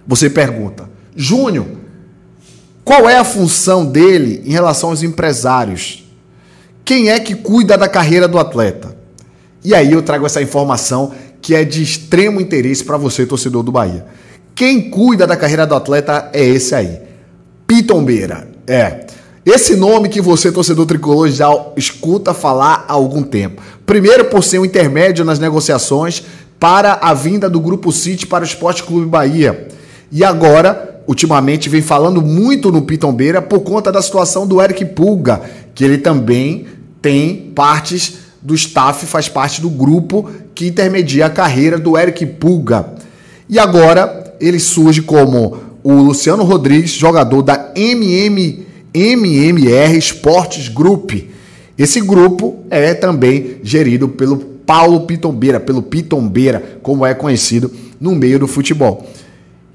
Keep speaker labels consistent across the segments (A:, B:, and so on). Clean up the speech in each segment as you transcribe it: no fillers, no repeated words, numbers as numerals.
A: Você pergunta, Júnior, qual é a função dele em relação aos empresários? Quem é que cuida da carreira do atleta? E aí eu trago essa informação que é de extremo interesse para você, torcedor do Bahia. Quem cuida da carreira do atleta é esse aí, Pitombeira. Esse nome que você, torcedor tricolor, já escuta falar há algum tempo. Primeiro por ser um intermédio nas negociações para a vinda do Grupo City para o Esporte Clube Bahia. E agora, ultimamente, vem falando muito no Pitombeira por conta da situação do Eric Pulga, que ele também tem partes do staff, faz parte do grupo que intermedia a carreira do Eric Pulga. E agora ele surge como o Luciano Rodrigues, jogador da MMR Sports Group. Esse grupo é também gerido pelo Paulo Pitombeira, pelo Pitombeira, como é conhecido no meio do futebol.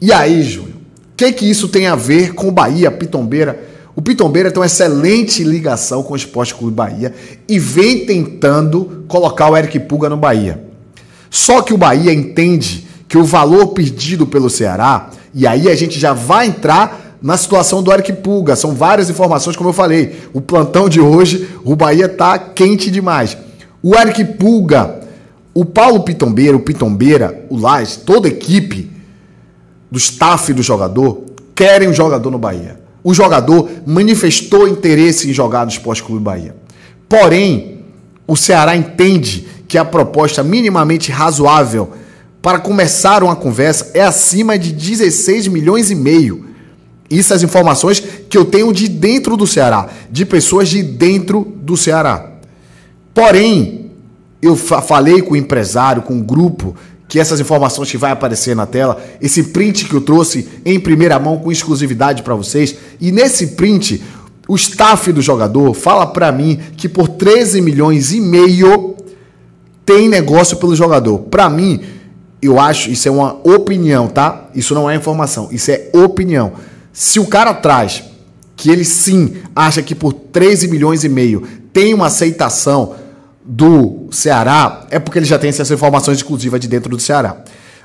A: E aí, Júnior, o que isso tem a ver com o Bahia, Pitombeira? O Pitombeira tem uma excelente ligação com o Esporte Clube Bahia e vem tentando colocar o Eric Pulga no Bahia. Só que o Bahia entende que o valor pedido pelo Ceará, e aí a gente já vai entrar na situação do Eric Pulga, são várias informações, como eu falei, o plantão de hoje, o Bahia tá quente demais. O Eric Pulga, o Paulo Pitombeira, o Pitombeira, o Lage, toda a equipe do staff do jogador querem um jogador no Bahia. O jogador manifestou interesse em jogar no Esporte Clube Bahia. Porém, o Ceará entende que a proposta minimamente razoável para começar uma conversa é acima de 16 milhões e meio. Isso as informações que eu tenho de dentro do Ceará, de pessoas de dentro do Ceará. Porém, eu falei com o empresário, com o grupo, que essas informações que vai aparecer na tela, esse print que eu trouxe em primeira mão com exclusividade para vocês, e nesse print, o staff do jogador fala para mim que por 13 milhões e meio tem negócio pelo jogador. Para mim, eu acho, isso é uma opinião, tá? Isso não é informação, isso é opinião. Se o cara traz que ele sim acha que por 13 milhões e meio tem uma aceitação do Ceará, é porque ele já tem essas informações exclusivas de dentro do Ceará.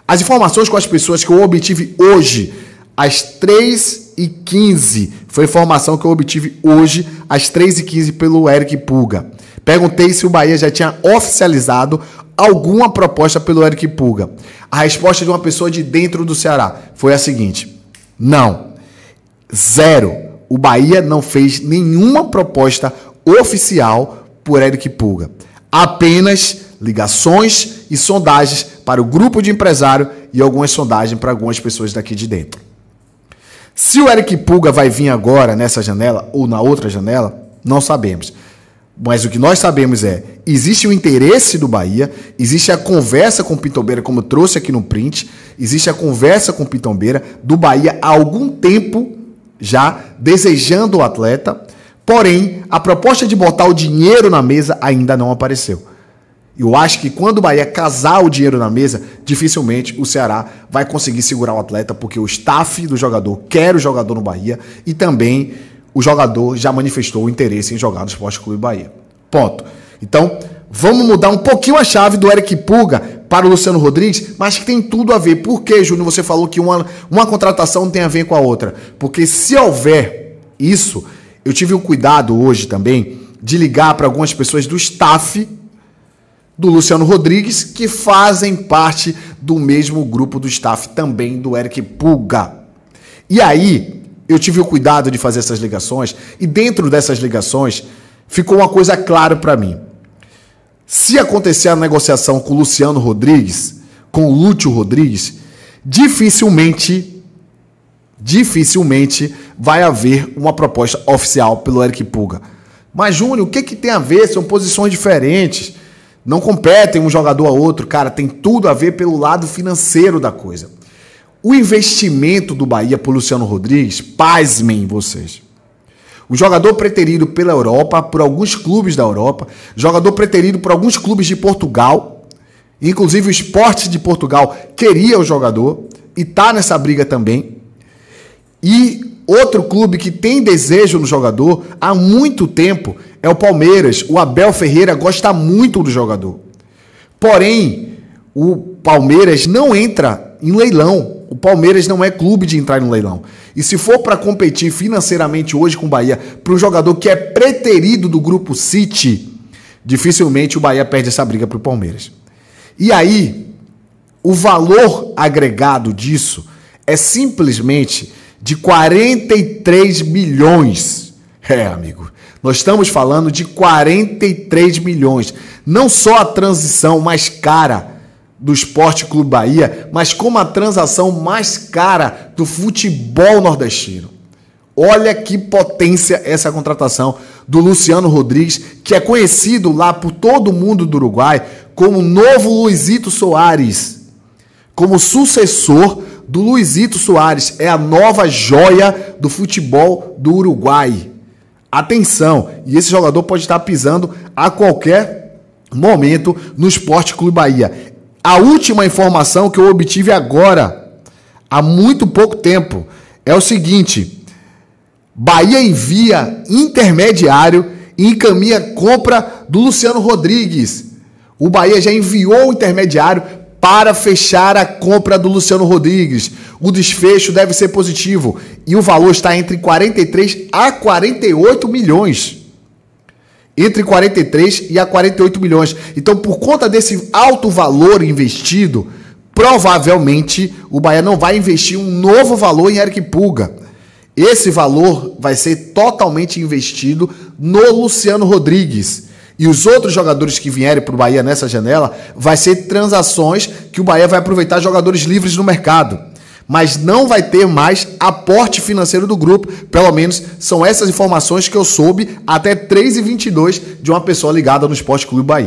A: As informações com as pessoas que eu obtive hoje, às 3h15, foi a informação que eu obtive hoje, às 3h15, pelo Eric Pulga. Perguntei se o Bahia já tinha oficializado alguma proposta pelo Eric Pulga. A resposta de uma pessoa de dentro do Ceará foi a seguinte: não. Zero. O Bahia não fez nenhuma proposta oficial por Eric Pulga. Apenas ligações e sondagens para o grupo de empresário e algumas sondagens para algumas pessoas daqui de dentro. Se o Eric Pulga vai vir agora nessa janela ou na outra janela, não sabemos. Mas o que nós sabemos é, existe o interesse do Bahia, existe a conversa com o Pitombeira, como eu trouxe aqui no print, existe a conversa com o Pitombeira do Bahia há algum tempo já desejando o atleta, porém, a proposta de botar o dinheiro na mesa ainda não apareceu. Eu acho que quando o Bahia casar o dinheiro na mesa, dificilmente o Ceará vai conseguir segurar o atleta, porque o staff do jogador quer o jogador no Bahia e também o jogador já manifestou o interesse em jogar no Esporte Clube Bahia. Ponto. Então, vamos mudar um pouquinho a chave do Eric Pulga para o Luciano Rodrigues, mas que tem tudo a ver. Por que, Júnior, você falou que uma contratação não tem a ver com a outra? Porque se houver isso, eu tive o cuidado hoje também de ligar para algumas pessoas do staff do Luciano Rodrigues, que fazem parte do mesmo grupo do staff também do Eric Pulga. E aí, eu tive o cuidado de fazer essas ligações, e dentro dessas ligações ficou uma coisa clara para mim. Se acontecer a negociação com o Luciano Rodrigues, com o Lúcio Rodrigues, dificilmente vai haver uma proposta oficial pelo Eric Pulga. Mas, Júnior, o que tem a ver? São posições diferentes. Não competem um jogador a outro. Cara, tem tudo a ver pelo lado financeiro da coisa. O investimento do Bahia por Luciano Rodrigues, pasmem vocês. O jogador preterido pela Europa, por alguns clubes da Europa, jogador preterido por alguns clubes de Portugal, inclusive o Sport de Portugal queria o jogador e está nessa briga também. E outro clube que tem desejo no jogador há muito tempo é o Palmeiras. O Abel Ferreira gosta muito do jogador. Porém, o Palmeiras não entra em leilão. o Palmeiras não é clube de entrar no leilão. E se for para competir financeiramente hoje com o Bahia, para um jogador que é preterido do grupo City, dificilmente o Bahia perde essa briga para o Palmeiras. E aí, o valor agregado disso é simplesmente de 43 milhões. Amigo, nós estamos falando de 43 milhões. Não só a transição mais cara do Sport Clube Bahia, mas como a transação mais cara do futebol nordestino. Olha que potência essa contratação do Luciano Rodrigues, que é conhecido lá por todo mundo do Uruguai como o novo Luizito Soares, como sucessor do Luizito Soares. É a nova joia do futebol do Uruguai. Atenção, e esse jogador pode estar pisando a qualquer momento no Sport Clube Bahia. A última informação que eu obtive agora, há muito pouco tempo, é o seguinte: Bahia envia intermediário e encaminha compra do Luciano Rodrigues. O Bahia já enviou o intermediário para fechar a compra do Luciano Rodrigues. O desfecho deve ser positivo e o valor está entre 43 a 48 milhões. Entre 43 e a 48 milhões. Então, por conta desse alto valor investido, provavelmente o Bahia não vai investir um novo valor em Eric Pulga. Esse valor vai ser totalmente investido no Luciano Rodrigues. E os outros jogadores que vierem para o Bahia nessa janela vai ser transações que o Bahia vai aproveitar jogadores livres no mercado. Mas não vai ter mais aporte financeiro do grupo. Pelo menos são essas informações que eu soube até 3h22 de uma pessoa ligada no Sport Clube Bahia.